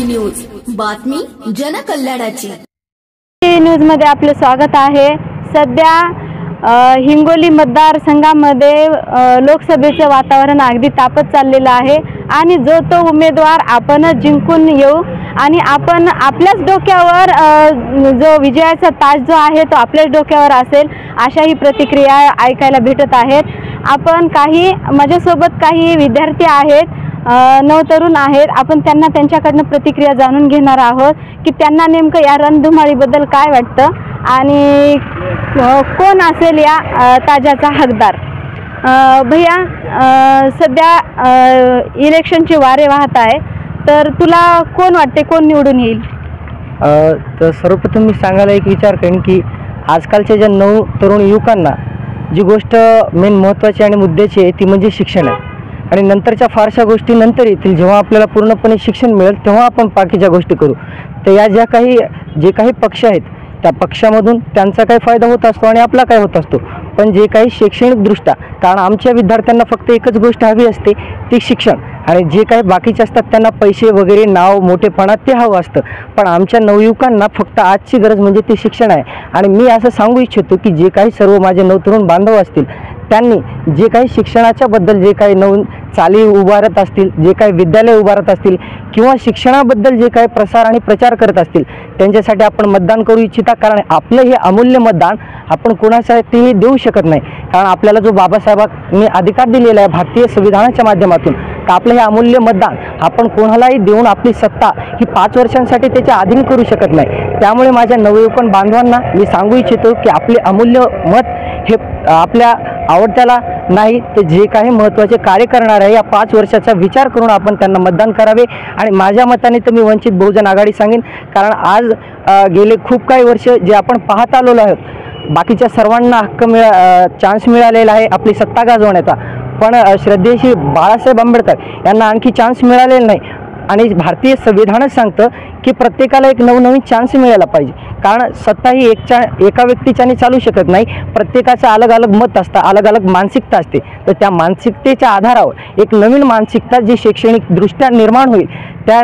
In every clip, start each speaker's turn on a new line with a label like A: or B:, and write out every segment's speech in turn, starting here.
A: News बातमी जनकल्याणाची।
B: News मध्ये आपले स्वागत आहे। सध्या हिंगोली मतदारसंघामध्ये लोकसभेचे वातावरण अगदी तापत चाललेलं आहे आणि जो तो उमेदवार आपण जिंकून येऊ आणि आपण आपल्याच डोक्यावर जो विजयाचा ताज जो आहे तो आपल्याच डोक्यावर असेल अशाही प्रतिक्रिया ऐकायला भेटत आहेत। आपण माझ्यासोबत काही विद्यार्थी आहेत, नवतरुण आहेत, आपण त्यांच्याकडनं प्रतिक्रिया जाणून घेणार आहोत की त्यांना नेमकं या रणधुमाळीबद्दल काय वाटतं आणि कोण असेल या ताजाचा हकदार। भैया, सध्या इलेक्शनचे वारे वाहत आहे, तर तुला कोण वाटते कोण निवडून येईल?
C: तर सर्वप्रथम मी सांगायला एक विचार करेन की आजकालच्या ज्या तरुण युवकांना जी गोष्ट मेन महत्त्वाची आणि मुद्द्याची आहे ती म्हणजे शिक्षण आहे आणि नंतरच्या फारशा गोष्टी नंतर येतील। जेव्हा आपल्याला पूर्णपणे शिक्षण मिळेल तेव्हा आपण बाकीच्या गोष्टी करू। तर या जे काही पक्ष आहेत त्या पक्षामधून त्यांचा काय फायदा होत असतो आणि आपला काय होत असतो, पण जे काही शैक्षणिकदृष्ट्या, कारण आमच्या विद्यार्थ्यांना फक्त एकच गोष्ट हवी असते ती शिक्षण, आणि जे काही बाकीचे असतात त्यांना पैसे वगैरे, नाव, मोठेपणा ते हवं असतं, पण आमच्या नवयुवकांना फक्त आजची गरज म्हणजे ते शिक्षण आहे। आणि मी असं सांगू इच्छितो की जे काही सर्व माझे नवतरुण बांधव असतील त्यांनी जे काही शिक्षणाच्या बद्दल जे काही नवीन चाली उभारत असतील, जे काही विद्यालय उभारत असतील किंवा शिक्षणाबद्दल जे काही प्रसार आणि प्रचार करत असतील त्यांच्यासाठी आपण मतदान करू इच्छिता, कारण आपलं हे अमूल्य मतदान आपण कोणासाठीही देऊ शकत नाही। कारण आपल्याला जो बाबासाहेबांनी अधिकार दिलेला आहे भारतीय संविधानाच्या माध्यमातून, तर आपलं हे अमूल्य मतदान आपण कोणालाही देऊन आपली सत्ता ही 5 वर्षांसाठी त्याच्या अधीन करू शकत नाही। त्यामुळे माझ्या नवयुवक बांधवांना मी सांगू इच्छितो की आपले अमूल्य मत हे आपल्या आवडत्याला नाही तर जे काही महत्त्वाचे कार्य करणार आहे या 5 वर्षाचा विचार करून आपण त्यांना मतदान करावे। आणि माझ्या मताने तर मी वंचित बहुजन आघाडी सांगेन, कारण आज गेले खूप काही वर्ष जे आपण पाहत आलेलो आहोत, बाकीच्या सर्वांना चान्स मिळालेला आहे आपली सत्ता गाजवण्याचा, पण श्रद्धेशी बाळासाहेब आंबेडकर यांना आणखी चान्स मिळालेला नाही। आणि भारतीय संविधानच सांगतं की प्रत्येकाला एक नवनवीन चान्स मिळाला पाहिजे, कारण सत्ता ही एका व्यक्तीच्याने चालू शकत नाही, प्रत्येकाचं अलग अलग मत असतं, अलग अलग मानसिकता असते। तर त्या मानसिकतेच्या आधारावर एक नवीन मानसिकता जी शैक्षणिकदृष्ट्या निर्माण होईल त्या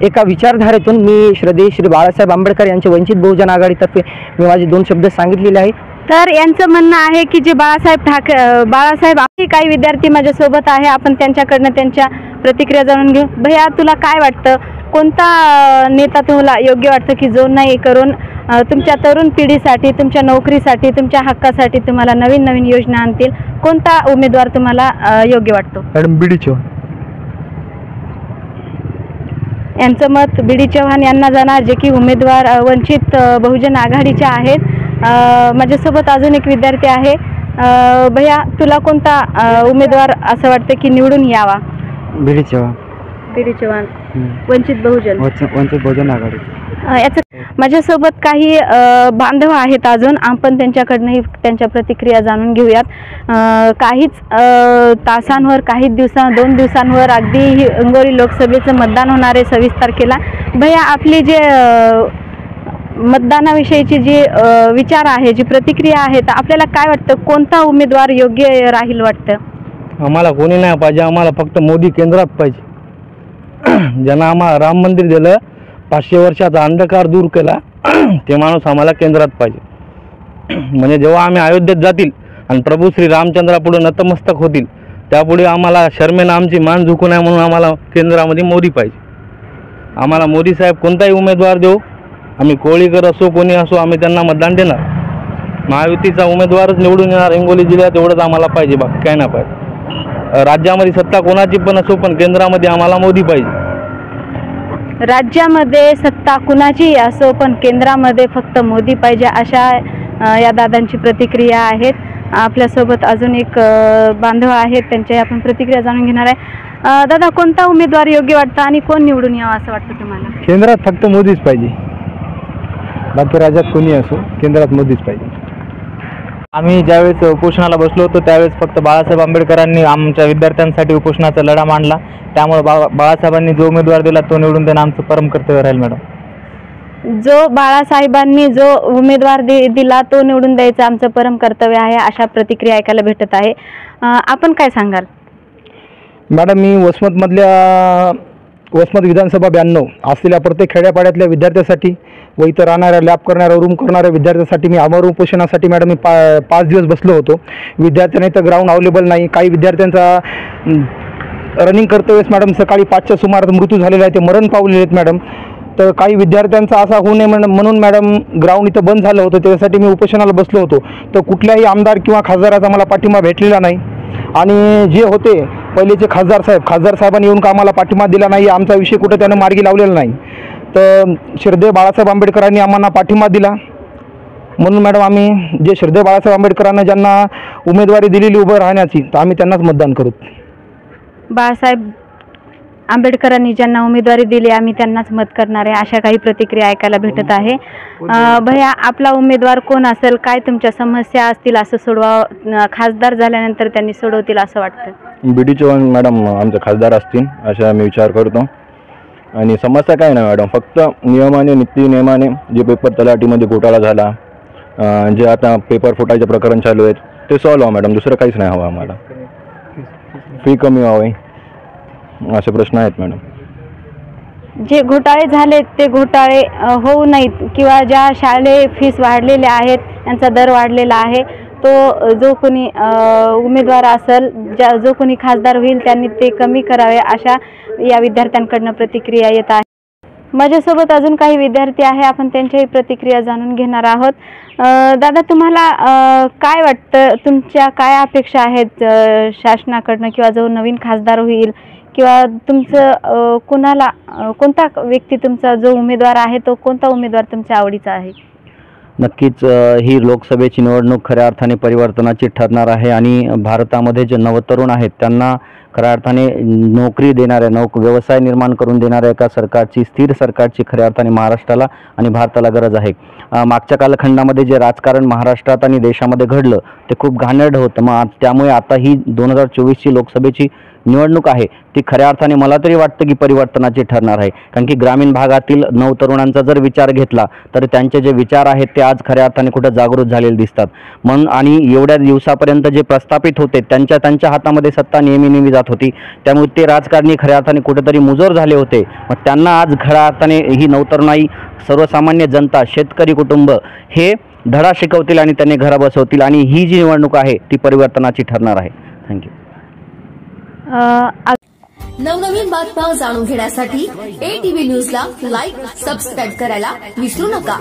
C: एका विचारधारेतून मी श्री बाळासाहेब आंबेडकर यांचे वंचित बहुजन आघाडीतर्फे मी माझे 2 शब्द सांगितलेले आहे।
B: तर यांचं म्हणणं आहे की जे बाळासाहेब काही विद्यार्थी माझ्यासोबत आहे, आपण त्यांच्याकडनं त्यांच्या प्रतिक्रिया जाणून घेऊ। भैया, तुला काय वाटतं, कोणता नेता तुला योग्य वाटतं की जो नाही करून तुमच्या तरुण पिढीसाठी, तुमच्या नोकरीसाठी, तुमच्या हक्कासाठी तुम्हाला नवीन नवीन योजना आणतील? कोणता उमेदवार तुम्हाला योग्य वाटतो?
C: मॅडम बीडी चव्हाण।
B: यांचं मत बीडी चव्हाण यांना जाणार, जे की उमेदवार वंचित बहुजन आघाडीचे आहेत। माझ्यासोबत अजून एक विद्यार्थी आहे। भैया, तुला कोणता उमेदवार असं वाटतं की निवडून यावा?
C: बीडी चव्हाण।
B: बीडी चव्हाण, वंचित बहुजन
C: आघाडी।
B: याचं माझ्यासोबत काही बांधव आहेत अजून, आपण त्यांच्याकडनंही त्यांच्या प्रतिक्रिया जाणून घेऊयात। काहीच तासांवर, काही 2 दिवसांवर अगदी हिंगोली लोकसभेचं मतदान होणार आहे 26 तारखेला। भैया, आपली जे मतदानाविषयीची जी विचार आहे, जी प्रतिक्रिया आहे, तर आपल्याला काय वाटतं, कोणता उमेदवार योग्य राहील वाटतं?
D: आम्हाला कोणी नाही पाहिजे, आम्हाला फक्त मोदी केंद्रात पाहिजे। ज्यांना आम्हाला राम मंदिर दिलं, 500 वर्षाचा अंधकार दूर केला, ते माणूस आम्हाला केंद्रात पाहिजे। म्हणजे जेव्हा आम्ही अयोध्येत जातील आणि प्रभू श्री रामचंद्रापुढे नतमस्तक होतील त्यापुढे आम्हाला शर्मेनं आमची मान झुकू नये, म्हणून आम्हाला केंद्रामध्ये मोदी पाहिजे। आम्हाला मोदी साहेब कोणताही उमेदवार देऊ, आम्ही कोळीकर असो कोणी असो, आम्ही त्यांना मतदान देणार। महायुतीचा उमेदवारच निवडून येणार हिंगोली जिल्ह्यात, एवढंच आम्हाला पाहिजे, बाकी काय नाही पाहिजे। राज्यामध्ये सत्ता कोणाची पण असो, पण केंद्रामध्ये आम्हाला मोदी पाहिजे।
B: राज्यामध्ये सत्ता कुणाची असो पण केंद्रामध्ये फक्त मोदी पाहिजे, अशा या दादांची प्रतिक्रिया आहेत। आपल्यासोबत अजून एक बांधव आहेत, त्यांच्या आपण प्रतिक्रिया जाणून घेणार आहे। दादा, कोणता उमेदवार योग्य वाटतं आणि कोण निवडून यावं असं वाटतं तुम्हाला?
C: केंद्रात फक्त मोदीच पाहिजे, बाकी राज्यात कोणी असो केंद्रात मोदीच पाहिजे।
E: आम्ही ज्यावेळेस उपोषणाला बसलो होतो त्यावेळेस फक्त बाळासाहेब आंबेडकरांनी आमच्या विद्यार्थ्यांसाठी उपोषणाचा लढा मांडला, त्यामुळे बाळासाहेबांनी जो उमेदवार दिला तो निवडून देणं आमचं परम कर्तव्य राहील मॅडम.
B: जो बाळासाहेबांनी जो उमेदवार दिला तो निवडून द्यायचं आमचं परम कर्तव्य आहे, अशा प्रतिक्रिया ऐकायला भेटत आहे. आपण काय सांगाल?
D: मॅडम, मी वसमत विधानसभा 92 असलेल्या प्रत्येक खेड्यापाड्यातल्या विद्यार्थ्यांसाठी व इथं राहणाऱ्या लॅब करणाऱ्या रूम करणाऱ्या विद्यार्थ्यांसाठी मी आमरण उपोषणासाठी मॅडम मी 5 दिवस बसलो होतो. विद्यार्थ्यांना इथं ग्राउंड अवेलेबल नाही. काही विद्यार्थ्यांचा रनिंग करते वेळेस मॅडम सकाळी 5च्या सुमारास मृत्यू झालेला आहे, ते मरण पावलेले आहेत मॅडम. तर काही विद्यार्थ्यांचा असा होऊ नये म्हणून मॅडम ग्राउंड इथं बंद झालं होतं, त्यासाठी मी उपोषणाला बसलो होतो. तर कुठल्याही आमदार किंवा खासदाराचा मला पाठिंबा भेटलेला नाही. आणि जे होते पहिलेचे खासदार साहेबांनी येऊन का आम्हाला पाठिंबा दिला नाही, आमचा विषय कुठं त्यानं मार्गी लावलेला नाही. तर श्रद्धेय बाळासाहेब आंबेडकरांनी आम्हाला पाठिंबा दिला, म्हणून मॅडम आम्ही जे श्रद्धेय बाळासाहेब आंबेडकरांना ज्यांना उमेदवारी दिलेली उभं राहण्याची, तर आम्ही त्यांनाच मतदान करू.
B: बाळासाहेब आंबेडकरांनी ज्यांना उमेदवारी दिली आम्ही त्यांनाच मत करणार आहे, अशा काही प्रतिक्रिया ऐकायला भेटत आहे. भैया, आपला उमेदवार कोण असेल? काय तुमच्या समस्या असतील असं खासदार झाल्यानंतर त्यांनी सोडवतील असं वाटतं?
F: BD चव्हाण मॅडम आमचे खासदार असतील अशा मी विचार करतो. आणि समस्या काय नाही मॅडम, फक्त नीती नियमाने जे पेपर तलाठीमध्ये घोटाळा झाला, जे आता पेपर फुटायचे प्रकरण चालू आहेत ते सॉल्व्ह व्हा मॅडम, दुसरं काहीच नाही हवं आम्हाला. फी कमी व्हावी असे प्रश्न आहेत मॅडम.
B: जे घोटाळे झाले ते घोटाळे होऊ नयेत, किंवा ज्या शालेय फीस वाढलेल्या आहेत त्यांचा दर वाढलेला आहे, तो जो कोणी उमेदवार असेल, जो कोणी खासदार होईल त्यांनी ते कमी करावे, अशा या विद्यार्थ्यांकडनं प्रतिक्रिया येत आहे. माझ्यासोबत अजून काही विद्यार्थी आहे, आपण त्यांच्याही प्रतिक्रिया जाणून घेणार आहोत. दादा, तुम्हाला काय वाटतं, तुमच्या काय अपेक्षा आहेत शासनाकडनं, किंवा जो नवीन खासदार होईल किंवा तुमचं कोणता व्यक्ती तुमचा जो उमेदवार आहे तो कोणता उमेदवार तुमच्या आवडीचा आहे?
C: नक्कीच ही लोकसभेची निवडणूक खऱ्या अर्थाने परिवर्तनाची ठरणार आहे. आणि भारतामध्ये जे नवतरुण आहेत त्यांना खऱ्या अर्थाने नोकरी देणाऱ्या, व्यवसाय निर्माण करून देणाऱ्या एका सरकारची, स्थिर सरकारची खऱ्या अर्थाने महाराष्ट्राला आणि भारताला गरज आहे. मागच्या कालखंडामध्ये जे राजकारण महाराष्ट्रात आणि देशामध्ये घडलं ते खूप घाणेरडं होतं. मग त्यामुळे आता ही 2024ची लोकसभेची निवडणूक आहे ती खऱ्या अर्थाने मला तरी वाटतं की परिवर्तनाची ठरणार आहे. कारण की ग्रामीण भागातील नवतरुणांचा जर विचार घेतला तर त्यांचे जे विचार आहेत ते आज खऱ्या अर्थाने कुठं जागृत झालेले दिसतात. म्हणून आणि एवढ्या दिवसापर्यंत जे प्रस्थापित होते त्यांच्या हातामध्ये सत्ता नेहमी जात होती, त्यामुळे ते राजकारणी खऱ्या अर्थाने कुठेतरी मुजोर झाले होते. मग त्यांना आज खऱ्या अर्थाने ही नवतरुणाई, सर्वसामान्य जनता, शेतकरी कुटुंब हे धडा शिकवतील आणि त्यांनी घरा बसवतील. आणि ही जी निवडणूक आहे ती परिवर्तनाची ठरणार आहे. थँक्यू.
A: नवनवीन बातम्या जाणून घेण्यासाठी ATV न्यूजला लाईक, सबस्क्राईब करायला विसरू नका.